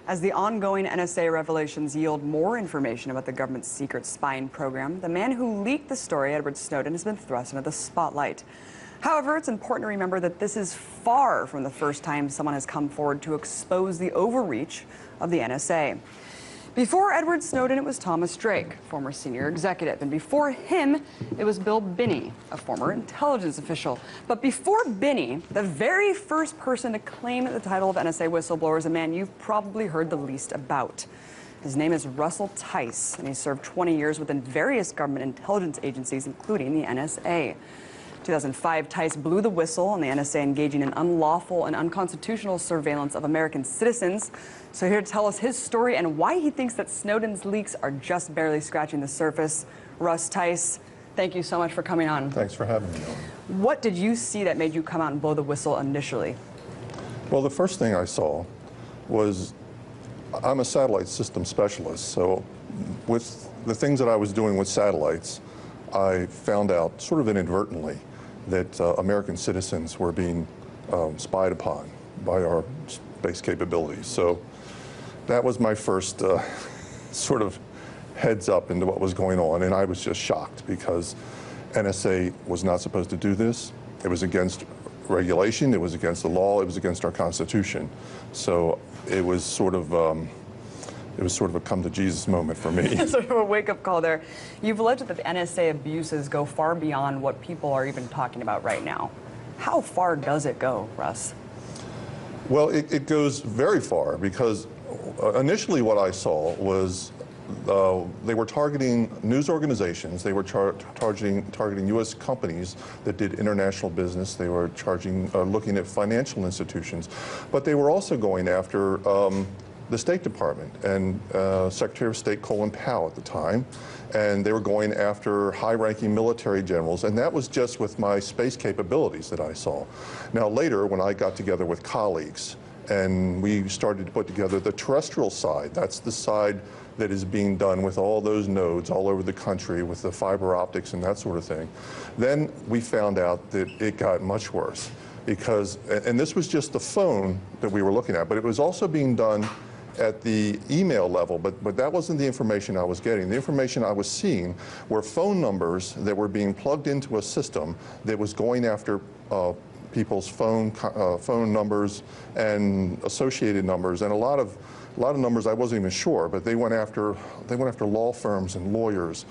As the ongoing NSA revelations yield more information about the government's secret spying program, the man who leaked the story, Edward Snowden, has been thrust into the spotlight. However, it's important to remember that this is far from the first time someone has come forward to expose the overreach of the NSA. Before Edward Snowden, it was Thomas Drake, former senior executive, and before him, it was Bill Binney, a former intelligence official. But before Binney, the very first person to claim the title of NSA whistleblower is a man you've probably heard the least about. His name is Russell Tice, and he served 20 years within various government intelligence agencies, including the NSA. In 2005, Tice blew the whistle on the NSA engaging in unlawful and unconstitutional surveillance of American citizens. So here to tell us his story and why he thinks that Snowden's leaks are just barely scratching the surface, Russ Tice, thank you so much for coming on. Thanks for having me on. What did you see that made you come out and blow the whistle initially? Well, the first thing I saw was, I'm a satellite system specialist, so with the things that I was doing with satellites, I found out sort of inadvertently that American citizens were being spied upon by our space capabilities. So that was my first sort of heads up into what was going on, and I was just shocked because NSA was not supposed to do this. It was against regulation, it was against the law, it was against our Constitution. So it was sort of a come to Jesus moment for me. Sort of a wake-up call there. You've alleged that the NSA abuses go far beyond what people are even talking about right now. How far does it go, Russ? Well, it goes very far because initially what I saw was they were targeting news organizations. They were targeting U.S. companies that did international business. They were looking at financial institutions. But they were also going after the State Department and Secretary of State Colin Powell at the time. And they were going after high-ranking military generals, and that was just with my space capabilities that I saw. Now later, when I got together with colleagues, and we started to put together the terrestrial side, that's the side that is being done with all those nodes all over the country with the fiber optics and that sort of thing, then we found out that it got much worse. Because, and this was just the phone that we were looking at, but it was also being done at the email level, but that wasn't the information I was getting. The information I was seeing were phone numbers that were being plugged into a system that was going after people's phone numbers and associated numbers, and a lot of numbers I wasn't even sure, but they went after law firms and lawyers.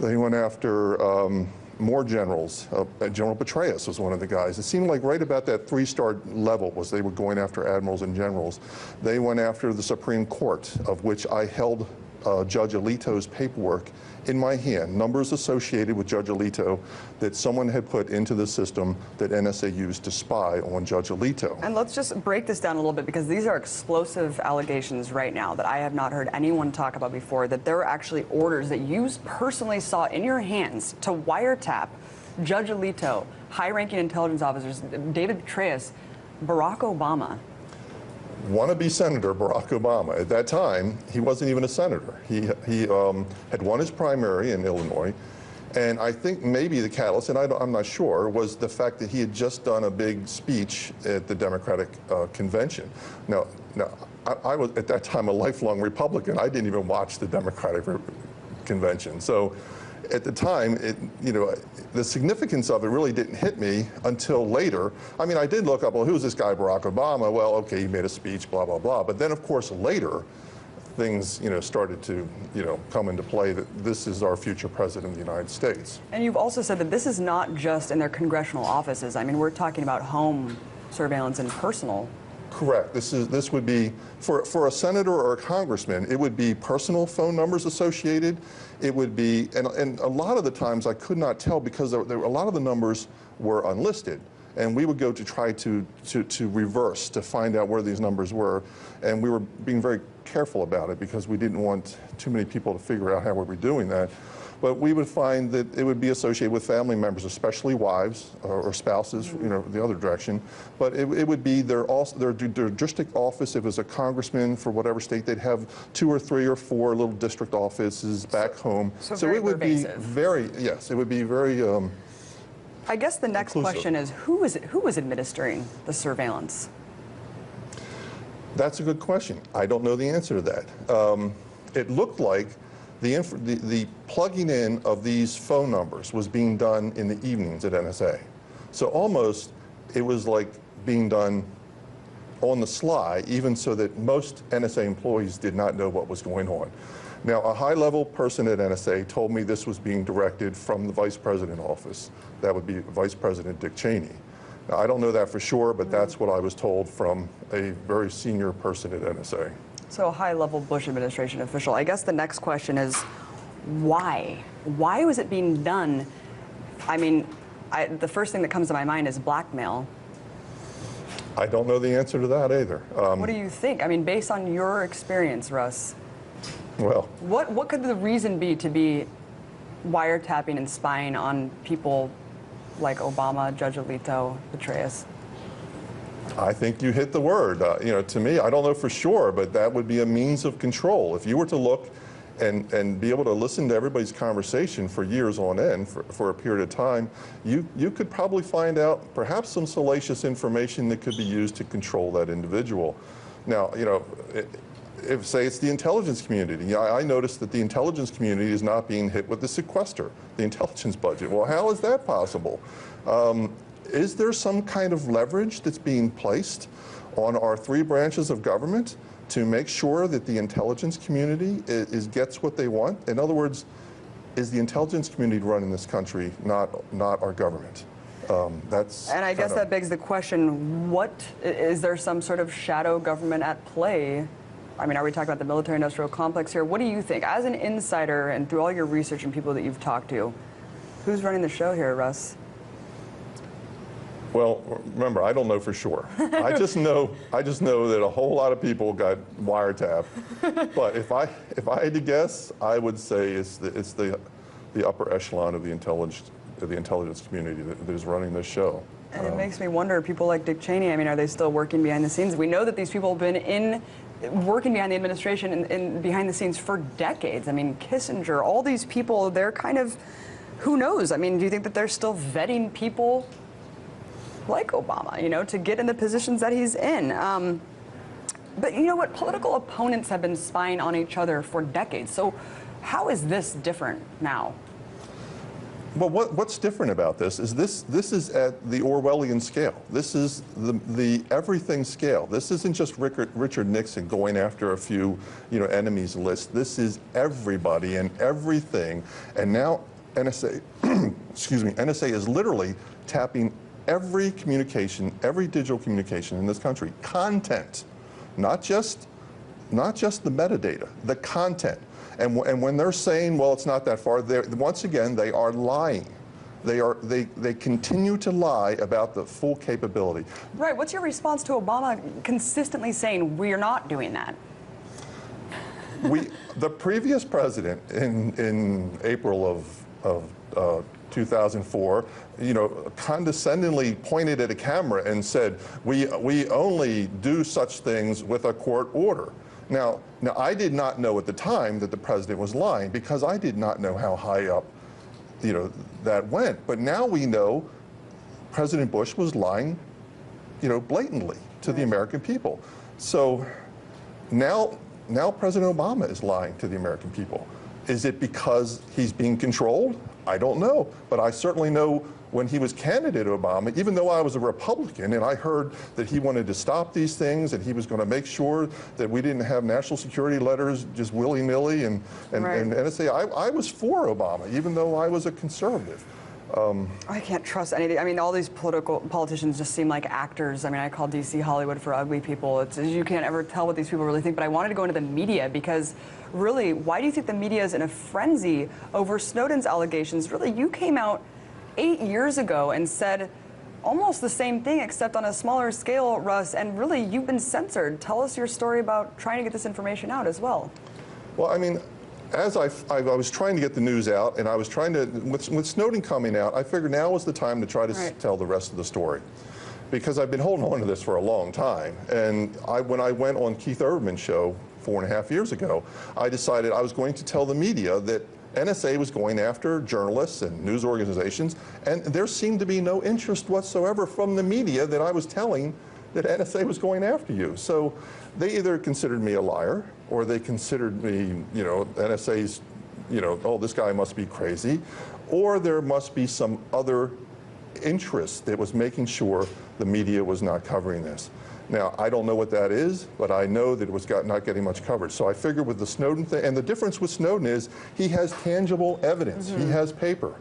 They went after more generals. General Petraeus was one of the guys. It seemed like right about that 3-star level was they were going after admirals and generals. They went after the Supreme Court, of which I held Judge Alito's paperwork in my hand, numbers associated with Judge Alito that someone had put into the system that NSA used to spy on Judge Alito. And let's just break this down a little bit, because these are explosive allegations right now that I have not heard anyone talk about before, that there were actually orders that you personally saw in your hands to wiretap Judge Alito, high-ranking intelligence officers, David Petraeus, Barack Obama. Wannabe Senator Barack Obama. At that time, he wasn't even a senator. He had won his primary in Illinois, and I think maybe the catalyst, and I'm not sure, was the fact that he had just done a big speech at the Democratic convention. Now, I was at that time a lifelong Republican. I didn't even watch the Democratic convention. So at the time, the significance of it really didn't hit me until later. I mean, I did look up, well, who's this guy, Barack Obama? Well, okay, he made a speech, blah, blah, blah. But then, of course, later, things, started to, come into play that this is our future president of the United States. And you've also said that this is not just in their congressional offices. I mean, we're talking about home surveillance and personal. Correct. This would be, for a senator or a congressman, it would be personal phone numbers associated. It would be, and a lot of the times I could not tell because a lot of the numbers were unlisted. And we would go to try to reverse to find out where these numbers were. And we were being very careful about it because we didn't want too many people to figure out how we were doing that. But we would find that it would be associated with family members, especially wives or spouses, the other direction. But it would be their district office. If it was a congressman for whatever state, they'd have 2 or 3 or 4 little district offices back home. So it would pervasive. Be very, yes, it would be very I guess the next inclusive. question is, who was administering the surveillance? That's a good question. I don't know the answer to that. It looked like the plugging in of these phone numbers was being done in the evenings at NSA. So almost it was like being done on the sly, even so that most NSA employees did not know what was going on. Now, a high-level person at NSA told me this was being directed from the Vice President office. That would be Vice President Dick Cheney. Now, I don't know that for sure, but that's what I was told from a very senior person at NSA. So a high-level Bush administration official. I guess the next question is, why? Why was it being done? I mean, the first thing that comes to my mind is blackmail. I don't know the answer to that either. What do you think? I mean, based on your experience, Russ, well, what could the reason be to be wiretapping and spying on people like Obama, Judge Alito, Petraeus? I think you hit the word. You know, to me, I don't know for sure, but that would be a means of control. If you were to look and be able to listen to everybody's conversation for years on end, for a period of time, you could probably find out perhaps some salacious information that could be used to control that individual. Now, you know, if say it's the intelligence community, yeah, I noticed that the intelligence community is not being hit with the sequester, the intelligence budget. Well, how is that possible? Is there some kind of leverage that's being placed on our three branches of government to make sure that the intelligence community gets what they want? In other words, is the intelligence community running this country, not our government? And I guess that begs the question, is there some sort of shadow government at play? I mean, are we talking about the military-industrial complex here? What do you think? As an insider and through all your research and people that you've talked to, who's running the show here, Russ? Well, remember, I don't know for sure. I just know that a whole lot of people got wiretapped. But if I had to guess, I would say it's the upper echelon of the intelligence community that is running this show. And it makes me wonder, people like Dick Cheney, I mean, are they still working behind the scenes? We know that these people have been working behind the administration and behind the scenes for decades. I mean, Kissinger, all these people, they're kind of, who knows? I mean, do you think that they're still vetting people like Obama, you know, to get in the positions that he's in? But you know what? Political opponents have been spying on each other for decades. So how is this different now? Well, what's different about this is this is at the Orwellian scale. This is the everything scale. This isn't just Richard Nixon going after a few, you know, enemies list. This is everybody and everything. And now NSA, excuse me, NSA is literally tapping every communication, every digital communication in this country. Content, not just the metadata, the content. And when they're saying, well, it's not that far, once again, they are lying. They continue to lie about the full capability. Right. What's your response to Obama consistently saying we're not doing that? The previous president in April of 2004, you know, condescendingly pointed at a camera and said, we only do such things with a court order. Now, I did not know at the time that the president was lying because I did not know how high up, you know, that went. But now we know President Bush was lying, you know, blatantly to the American people. So now President Obama is lying to the American people. Is it because he's being controlled? I don't know. But I certainly know when he was candidate Obama, even though I was a Republican and I heard that he wanted to stop these things and he was going to make sure that we didn't have national security letters just willy-nilly and NSA, I was for Obama, even though I was a conservative. I can't trust anything. I mean, all these politicians just seem like actors. I mean, I call DC Hollywood for ugly people. You can't ever tell what these people really think. But I wanted to go into the media because, really, why do you think the media is in a frenzy over Snowden's allegations? Really, you came out 8 years ago and said almost the same thing, except on a smaller scale, Russ. And really, you've been censored. Tell us your story about trying to get this information out as well. Well, I mean, as I was trying to get the news out, and I was trying to, with Snowden coming out, I figured now was the time to try to tell the rest of the story. Because I've been holding on to this for a long time. And when I went on Keith Urban's show 4.5 years ago, I decided I was going to tell the media that NSA was going after journalists and news organizations, and there seemed to be no interest whatsoever from the media that I was telling that NSA was going after you. So they either considered me a liar, or they considered me, NSA's, oh, this guy must be crazy, or there must be some other interest that was making sure the media was not covering this. Now, I don't know what that is, but I know that it was not getting much coverage. So I figured with the Snowden thing, and the difference with Snowden is he has tangible evidence. He has paper.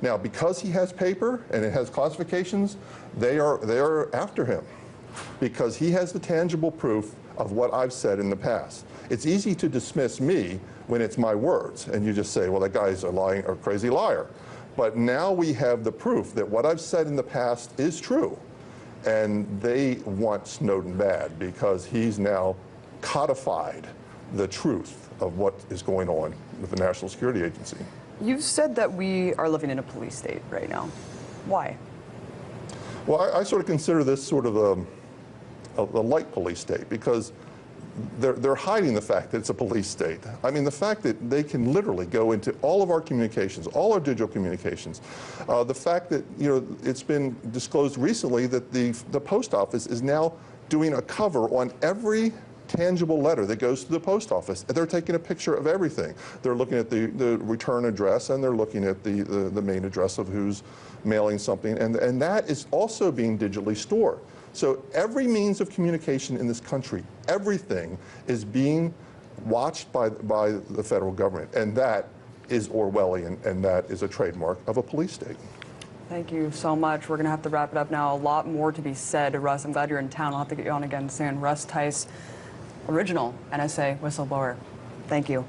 Now, because he has paper and it has classifications, they are after him because he has the tangible proof of what I've said in the past. It's easy to dismiss me when it's my words, and you just say, well, that guy's a lying or crazy liar. But now we have the proof that what I've said in the past is true. And they want Snowden bad because he's now codified the truth of what is going on with the National Security Agency. You've said that we are living in a police state right now. Why? Well, I sort of consider this sort of a light police state because they're hiding the fact that it's a police state. I mean, the fact that they can literally go into all of our communications, all our digital communications. The fact that, it's been disclosed recently that the post office is now doing a cover on every tangible letter that goes to the post office. They're taking a picture of everything. They're looking at the return address, and they're looking at the main address of who's mailing something, and that is also being digitally stored. So every means of communication in this country, everything is being watched by the federal government, and that is Orwellian, and that is a trademark of a police state. Thank you so much. We're going to have to wrap it up now. A lot more to be said. Russ, I'm glad you're in town. I'll have to get you on again soon. Russ Tice, original NSA whistleblower. Thank you.